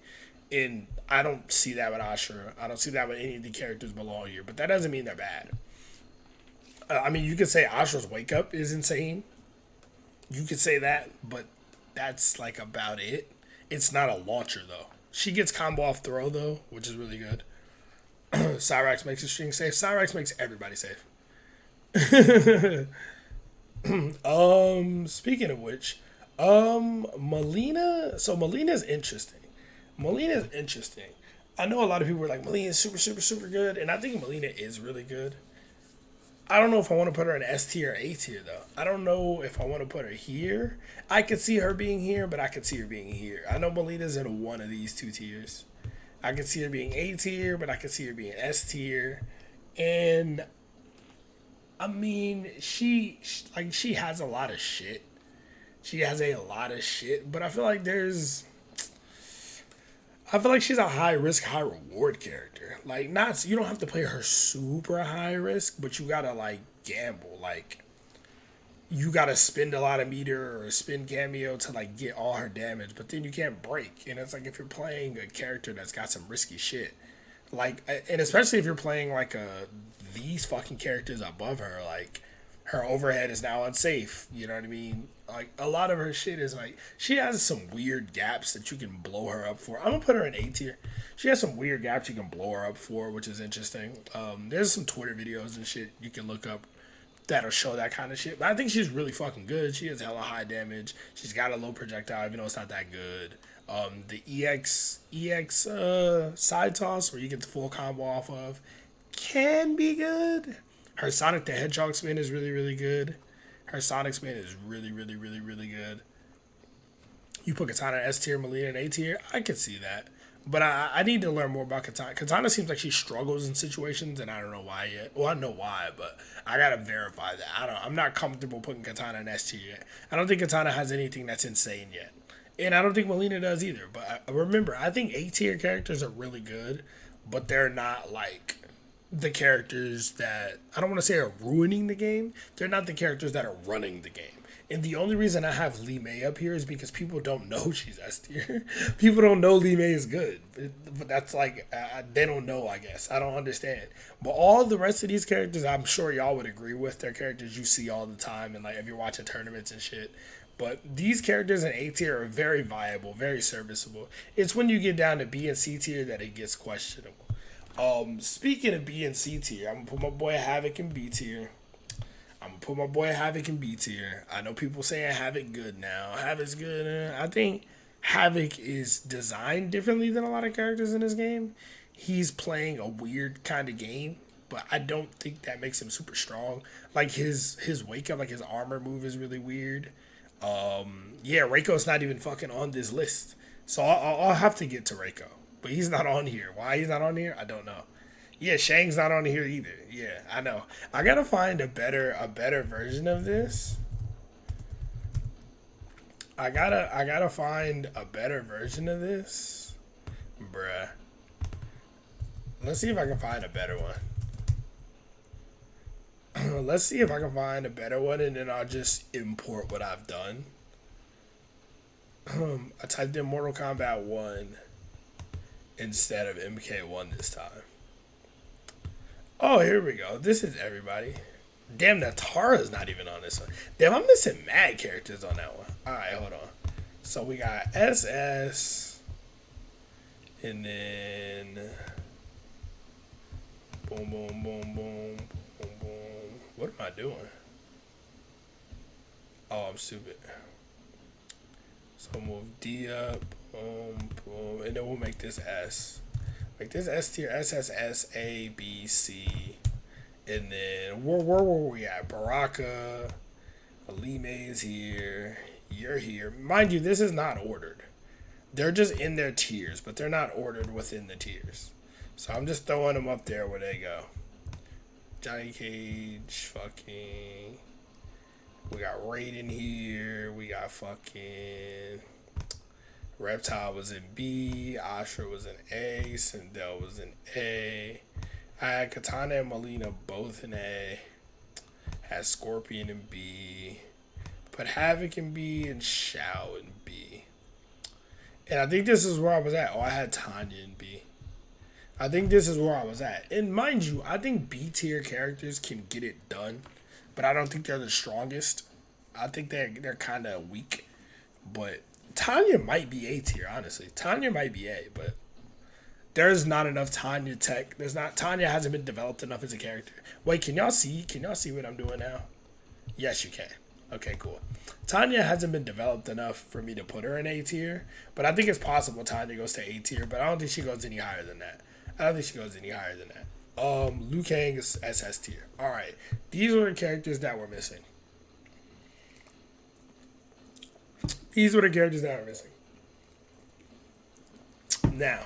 And I don't see that with Ashura. I don't see that with any of the characters below here. But that doesn't mean they're bad. I mean, you could say Ashura's wake up is insane. You could say that, but that's like about it. It's not a launcher though. She gets combo off throw though, which is really good. Cyrax makes the string safe. Cyrax makes everybody safe. Speaking of which, Melina. So Melina's interesting. I know a lot of people were like, Melina's super, super, super good, and I think Melina is really good. I don't know if I want to put her in S tier or A tier though. I don't know if I want to put her here. I could see her being here, but I could see her being here. I know Melina's in one of these two tiers. I could see her being A tier, but I could see her being S tier. And I mean, she has a lot of shit. She has a lot of shit, but I feel like she's a high risk, high reward character. Like, not you don't have to play her super high risk, but you gotta like gamble. Like, you gotta spend a lot of meter or spend cameo to like get all her damage, but then you can't break. And it's like if you're playing a character that's got some risky shit, like, and especially if you're playing like these fucking characters above her, like her overhead is now unsafe. You know what I mean? Like a lot of her shit is like she has some weird gaps that you can blow her up for. I'm gonna put her in A tier. She has some weird gaps you can blow her up for, which is interesting. There's some Twitter videos and shit you can look up that'll show that kind of shit. But I think she's really fucking good. She has hella high damage. She's got a low projectile, even though it's not that good. The EX side toss where you get the full combo off of can be good. Her Sonic the Hedgehog spin is really, really good. Her Sonic spin is really, really, really, really good. You put Katana in S tier, Melina in A tier, I could see that. But I need to learn more about Katana. Katana seems like she struggles in situations, and I don't know why yet. Well, I know why, but I gotta verify that. I'm not comfortable putting Katana in S tier yet. I don't think Katana has anything that's insane yet. And I don't think Melina does either. But remember, I think A tier characters are really good, but they're not like the characters that I don't want to say are ruining the game. They're not the characters that are running the game. And the only reason I have Lee May up here is because people don't know she's S tier. People don't know Lee May is good. But that's like, they don't know, I guess. I don't understand. But all the rest of these characters, I'm sure y'all would agree with. They're characters you see all the time. And like if you're watching tournaments and shit. But these characters in A tier are very viable, very serviceable. It's when you get down to B and C tier that it gets questionable. Speaking of B and C tier, I'm gonna put my boy Havoc in B tier. I know people saying Havoc good now. Havoc's good. I think Havoc is designed differently than a lot of characters in this game. He's playing a weird kind of game, but I don't think that makes him super strong. Like his wake up, like his armor move is really weird. Yeah, Reiko's not even fucking on this list. So I'll have to get to Reiko. But he's not on here. Why he's not on here, I don't know. Yeah, Shang's not on here either. Yeah, I know. I gotta find a better version of this. I gotta find a better version of this. Bruh. Let's see if I can find a better one. Let's see if I can find a better one, and then I'll just import what I've done. I typed in Mortal Kombat 1 instead of MK1 this time. Oh, here we go. This is everybody. Damn, Natara's not even on this one. Damn, I'm missing mad characters on that one. Alright, hold on. So we got SS. And then boom, boom, boom, boom, boom, boom. What am I doing? Oh, I'm stupid. So move D up, boom, boom, and then we'll make this S. Make this S tier, SSS, A, B, C. And then, where were we at? Baraka, Ali May is here, you're here. Mind you, this is not ordered. They're just in their tiers, but they're not ordered within the tiers. So I'm just throwing them up there where they go. Johnny Cage, fucking. We got Raiden here. We got fucking. Reptile was in B. Ashra was in A. Sindel was in A. I had Katana and Melina both in A. Had Scorpion in B. Put Havoc in B and Shao in B. And I think this is where I was at. Oh, I had Tanya in B. I think this is where I was at. And mind you, I think B tier characters can get it done, but I don't think they're the strongest. I think they're kind of weak. But Tanya might be A tier, honestly. Tanya might be A, but there's not enough Tanya tech. Tanya hasn't been developed enough as a character. Wait, can y'all see? Can y'all see what I'm doing now? Yes, you can. Okay, cool. Tanya hasn't been developed enough for me to put her in A tier, but I think it's possible Tanya goes to A tier, but I don't think she goes any higher than that. Liu Kang is SS tier. All right, these were the characters that were missing. These were the characters that were missing. Now,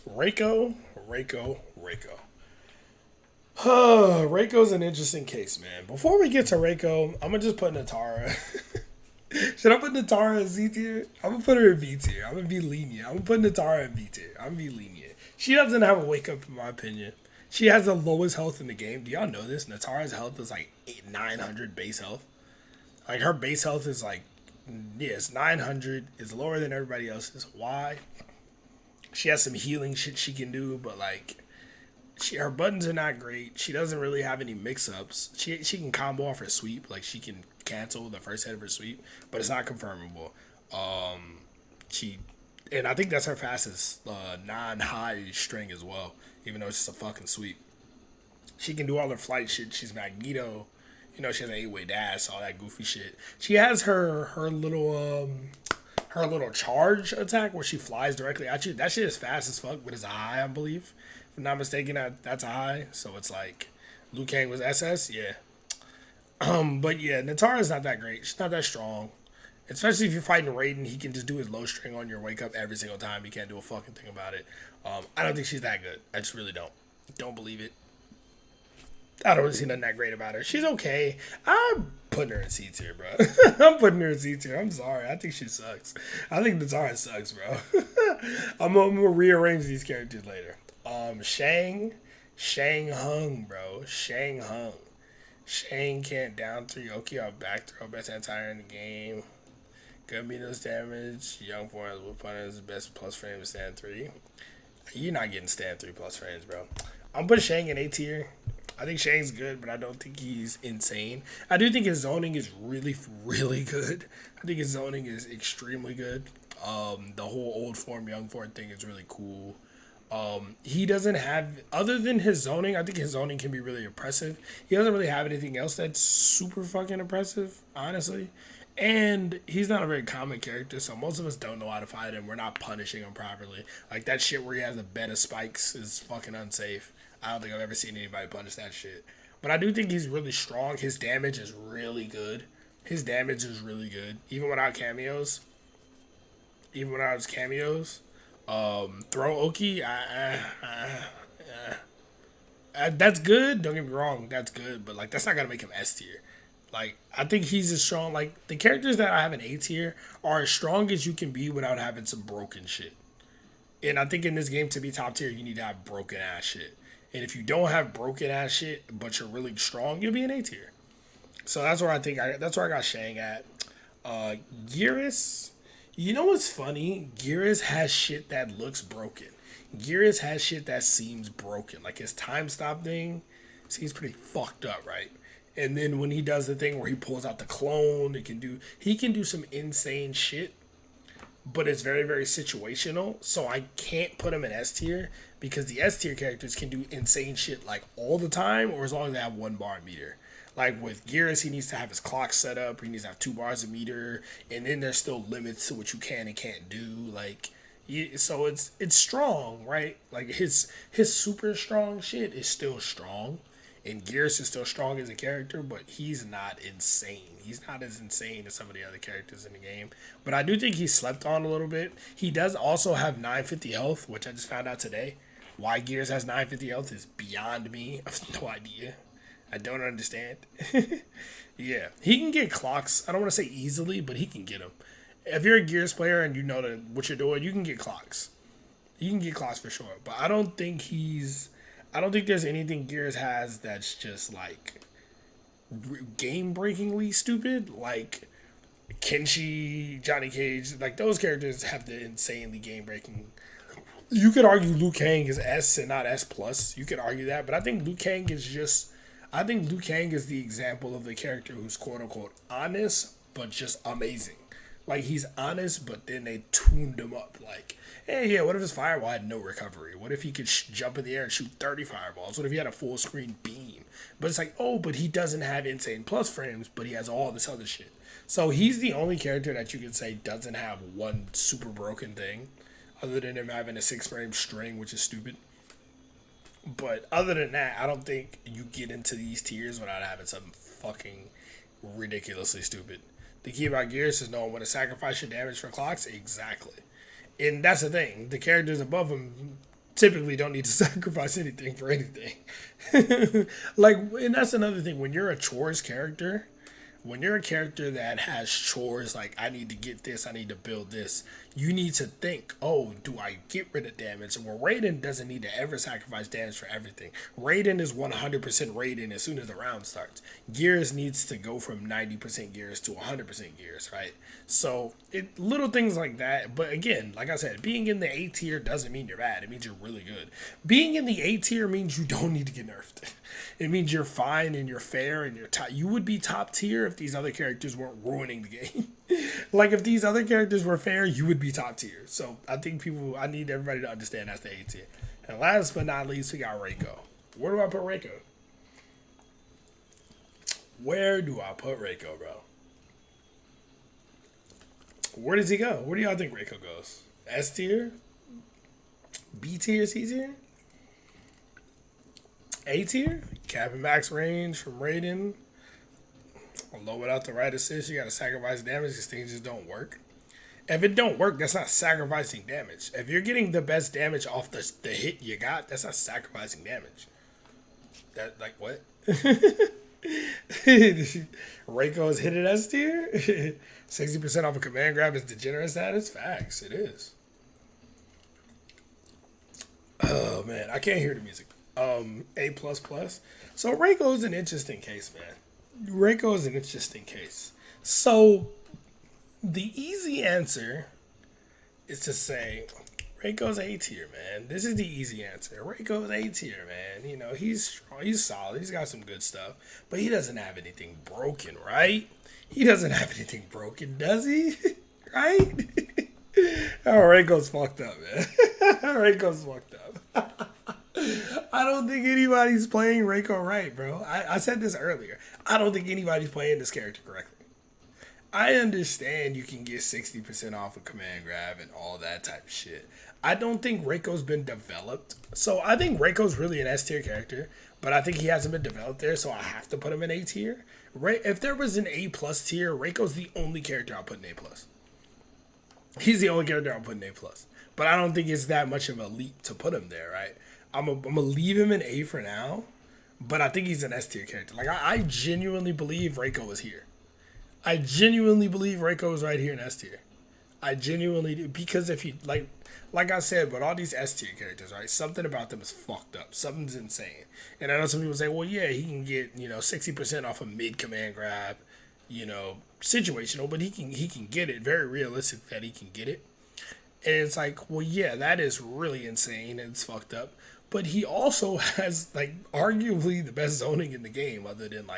Reiko. Reiko's an interesting case, man. Before we get to Reiko, I'm gonna just put Natara. Should I put Natara in Z tier? I'm gonna put her in B tier. I'm gonna be lenient. I'm gonna put Natara in B tier. I'm gonna be lenient. She doesn't have a wake up, in my opinion. She has the lowest health in the game. Do y'all know this? Natara's health is like 900 base health. Like her base health is like, yeah, it's 900. It's lower than everybody else's. Why? She has some healing shit she can do, but like, her buttons are not great. She doesn't really have any mix ups. She can combo off her sweep, like she can cancel the first hit of her sweep, but it's not confirmable. She and I think that's her fastest non-high string as well, even though it's just a fucking sweep. She can do all her flight shit. She's Magneto. You know, she has an 8-way dash, all that goofy shit. She has her little charge attack where she flies directly at you. That shit is fast as fuck, but it's a high, I believe. If I'm not mistaken, that's a high. So it's like Liu Kang was SS, yeah. But yeah, Natara's not that great. She's not that strong. Especially if you're fighting Raiden, he can just do his low string on your wake up every single time. He can't do a fucking thing about it. I don't think she's that good. I just really don't. Don't believe it. I don't really see nothing that great about her. She's okay. I'm putting her in C tier, bro. I'm putting her in C tier. I'm sorry. I think she sucks. I think Natara sucks, bro. I'm gonna rearrange these characters later. Shang Hung, bro. Shang Hung. Shang can't down 3 Oki or back throw, best anti-air in the game. Good menos damage. Young forms with punters, best plus frame stand 3. You're not getting stand 3 plus frames, bro. I'm putting Shang in A tier. I think Shang's good, but I don't think he's insane. I do think his zoning is really, really good. I think his zoning is extremely good. The whole old form, young form thing is really cool. He doesn't have, other than his zoning, I think his zoning can be really impressive. He doesn't really have anything else that's super fucking impressive, honestly. And he's not a very common character, so most of us don't know how to fight him. We're not punishing him properly. Like that shit where he has a bed of spikes is fucking unsafe. I don't think I've ever seen anybody punish that shit. But I do think he's really strong. His damage is really good. Even without cameos. Even without his cameos. Throw Oki, that's good. Don't get me wrong, that's good. But like, that's not gonna make him S tier. Like, I think he's as strong. Like, the characters that I have in A tier are as strong as you can be without having some broken shit. And I think in this game, to be top tier, you need to have broken ass shit. And if you don't have broken ass shit, but you're really strong, you'll be an A tier. So that's where that's where I got Shang at. Gearus, you know what's funny? Gearus has shit that looks broken. Gearus has shit that seems broken. Like his time stop thing seems pretty fucked up, right? And then when he does the thing where he pulls out the clone, he can do some insane shit, but it's very, very situational. So I can't put him in S tier because the S tier characters can do insane shit like all the time, or as long as they have 1 bar meter. Like with Gearus, he needs to have his clock set up. He needs to have 2 bars a meter, and then there's still limits to what you can and can't do. Like, so it's strong, right? Like his super strong shit is still strong, and Gearus is still strong as a character, but he's not insane. He's not as insane as some of the other characters in the game. But I do think he's slept on a little bit. He does also have 950 health, which I just found out today. Why Gearus has 950 health is beyond me. I have no idea. I don't understand. Yeah, he can get clocks. I don't want to say easily, but he can get them. If you're a Gears player and you know what you're doing, you can get clocks. You can get clocks for sure. But I don't think there's anything Gears has that's just like game-breakingly stupid. Like Kenshi, Johnny Cage, like those characters have the insanely game-breaking. You could argue Liu Kang is S and not S plus. You could argue that, but I think Liu Kang is the example of the character who's quote unquote honest, but just amazing. Like he's honest, but then they tuned him up. Like, hey, yeah, what if his fireball had no recovery? What if he could jump in the air and shoot 30 fireballs? What if he had a full screen beam? But it's like, oh, but he doesn't have insane plus frames, but he has all this other shit. So he's the only character that you could say doesn't have one super broken thing, other than him having a 6 frame string, which is stupid. But other than that, I don't think you get into these tiers without having something fucking ridiculously stupid. The key about Gears is knowing when to sacrifice your damage for clocks. Exactly. And that's the thing. The characters above them typically don't need to sacrifice anything for anything. Like, and that's another thing. When you're a chores character, when you're a character that has chores, like I need to get this, I need to build this, you need to think, oh, do I get rid of damage? Well, Raiden doesn't need to ever sacrifice damage for everything. Raiden is 100% Raiden as soon as the round starts. Gears needs to go from 90% Gears to 100% Gears, right? So little things like that. But again, like I said, being in the A tier doesn't mean you're bad. It means you're really good. Being in the A tier means you don't need to get nerfed. It means you're fine and you're fair and you're top. You would be top tier if these other characters weren't ruining the game. Like if these other characters were fair, you would be top tier. So I think I need everybody to understand that's the A tier. And last but not least, we got Reiko. Where do I put Reiko? Where do I put Reiko, bro? Where does he go? Where do y'all think Reiko goes? S tier? B tier? C tier? A tier? Cap and max range from Raiden. Low without the right assist, you gotta sacrifice damage because things just don't work. If it don't work, that's not sacrificing damage. If you're getting the best damage off the hit you got, that's not sacrificing damage. That like what? Reiko is hit at S tier. 60% off a command grab is degenerate status. Facts, it is. Oh man, I can't hear the music. A plus plus. So Reiko is an interesting case, man. Reiko is an interesting case. So the easy answer is to say Reiko's A tier, man. This is the easy answer. Reiko's A tier, man. You know, he's strong, he's solid, he's got some good stuff, but he doesn't have anything broken, right? He doesn't have anything broken, does he? Right? Oh, Reiko's fucked up, man. Reiko's fucked up. I don't think anybody's playing Reiko right, bro. I said this earlier. I don't think anybody's playing this character correctly. I understand you can get 60% off a command grab and all that type of shit. I don't think Reiko's been developed. So I think Reiko's really an S tier character, but I think he hasn't been developed there, so I have to put him in A tier. If there was an A plus tier, Reiko's the only character I'll put in A plus. He's the only character I'll put in A plus. But I don't think it's that much of a leap to put him there, right? I'm gonna leave him in A for now, but I think he's an S tier character. Like I genuinely believe Reiko is here. I genuinely believe Reiko is right here in S tier. I genuinely do, because if you like I said, but all these S tier characters, right? Something about them is fucked up. Something's insane. And I know some people say, well, yeah, he can get 60% off a mid command grab, situational, but he can get it. Very realistic that he can get it. And it's like, well, yeah, that is really insane and it's fucked up. But he also has, arguably the best zoning in the game, other than,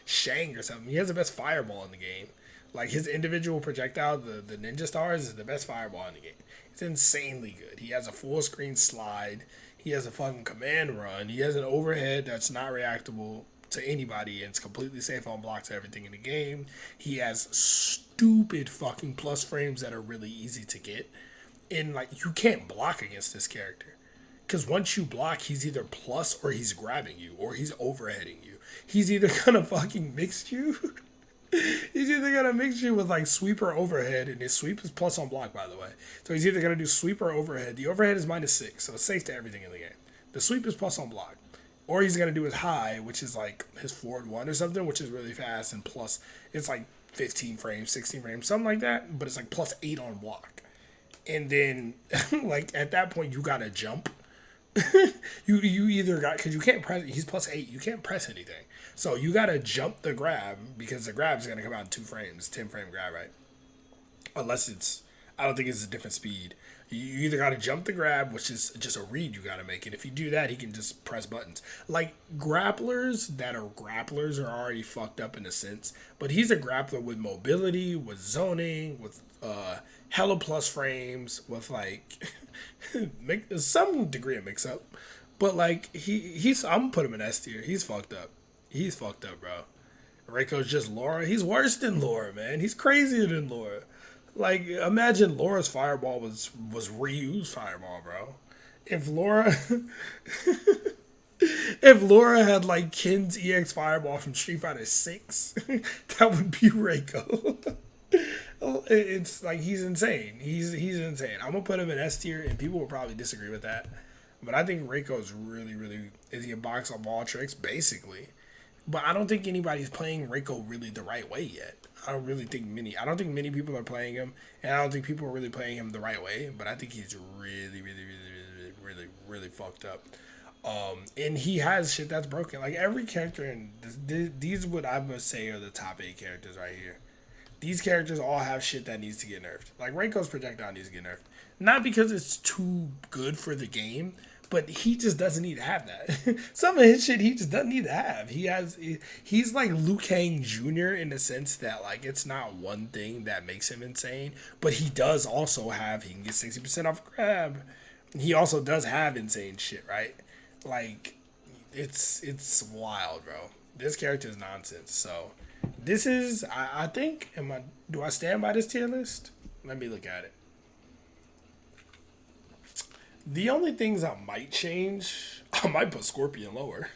Shang or something. He has the best fireball in the game. Like, his individual projectile, the Ninja Stars, is the best fireball in the game. It's insanely good. He has a full screen slide. He has a fucking command run. He has an overhead that's not reactable to anybody, and it's completely safe on blocks to everything in the game. He has stupid fucking plus frames that are really easy to get. And, you can't block against this character. Because once you block, he's either plus or he's grabbing you or he's overheading you. He's either going to fucking mix you. He's either going to mix you with sweep or overhead. And his sweep is plus on block, by the way. So he's either going to do sweep or overhead. The overhead is -6, so it's safe to everything in the game. The sweep is plus on block. Or he's going to do his high, which is his forward 1 or something, which is really fast. And plus, it's 15 frames, 16 frames, something like that. But it's +8 on block. And then, at that point, you got to jump. you either got, because you can't press, he's +8, you can't press anything, so you gotta jump the grab, because the grab's gonna come out in 2 frames, 10 frame grab, right? Unless I don't think it's a different speed. You either gotta jump the grab, which is just a read you gotta make, and if you do that, he can just press buttons. Grapplers that are grapplers are already fucked up in a sense, but he's a grappler with mobility, with zoning, with hella plus frames, with some degree of mix up, but he's I'm gonna put him in S tier. He's fucked up. He's fucked up, bro. Reiko's just Laura. He's worse than Laura, man. He's crazier than Laura. Imagine Laura's fireball was Ryu's fireball, bro. If Laura If Laura had like Ken's EX Fireball from Street Fighter 6, that would be Reiko. It's like he's insane. He's insane. I'm gonna put him in S tier, and people will probably disagree with that. But I think Reiko is really is he a box of all tricks basically. But I don't think anybody's playing Reiko really the right way yet. I don't think many people are playing him, and I don't think people are really playing him the right way. But I think he's really fucked up. And he has shit that's broken. Like every character in these, what I must say are the top 8 characters right here. These characters all have shit that needs to get nerfed. Like Reiko's projectile needs to get nerfed, not because it's too good for the game, but he just doesn't need to have that. Some of his shit he just doesn't need to have. He's like Liu Kang Jr. in the sense that like it's not one thing that makes him insane, but he does also have, he can get 60% off grab. He also does have insane shit, right? Like it's wild, bro. This character is nonsense. So this is I think do I stand by this tier list? Let me look at it. The only things I might change, I might put Scorpion lower.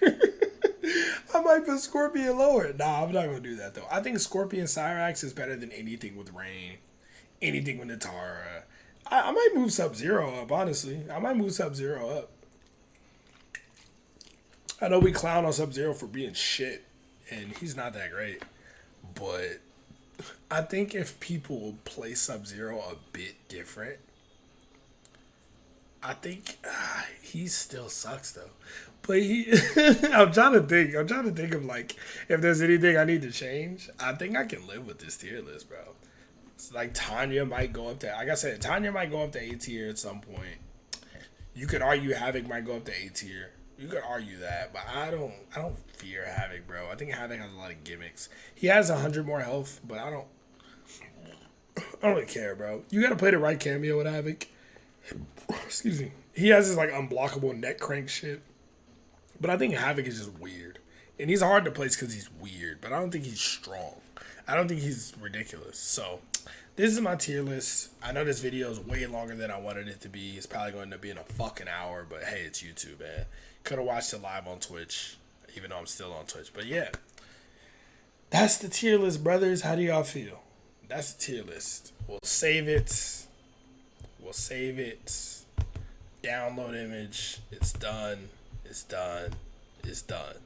I might put Scorpion lower. Nah, I'm not gonna do that though. I think Scorpion Cyrax is better than anything with Rain, anything with Natara. I might move Sub-Zero up, honestly. I might move Sub-Zero up. I know we clown on Sub-Zero for being shit, and he's not that great. But I think if people play Sub-Zero a bit different, I think he still sucks though. But I'm trying to think. I'm trying to think of like if there's anything I need to change. I think I can live with this tier list, bro. It's like Tanya might go up to, like I said, Tanya might go up to A tier at some point. You could argue Havoc might go up to A tier. You could argue that, but I don't fear Havoc, bro. I think Havoc has a lot of gimmicks. He has 100 more health, but I don't really care, bro. You gotta play the right cameo with Havoc. Excuse me. He has this like unblockable neck crank shit. But I think Havoc is just weird. And he's hard to place because he's weird, but I don't think he's strong. I don't think he's ridiculous. So this is my tier list. I know this video is way longer than I wanted it to be. It's probably going to be in a fucking hour, but hey, it's YouTube, man. Could have watched it live on Twitch, even though I'm still on Twitch. But yeah, that's the tier list, brothers. How do y'all feel? That's the tier list. We'll save it. We'll save it. Download image. It's done. It's done. It's done.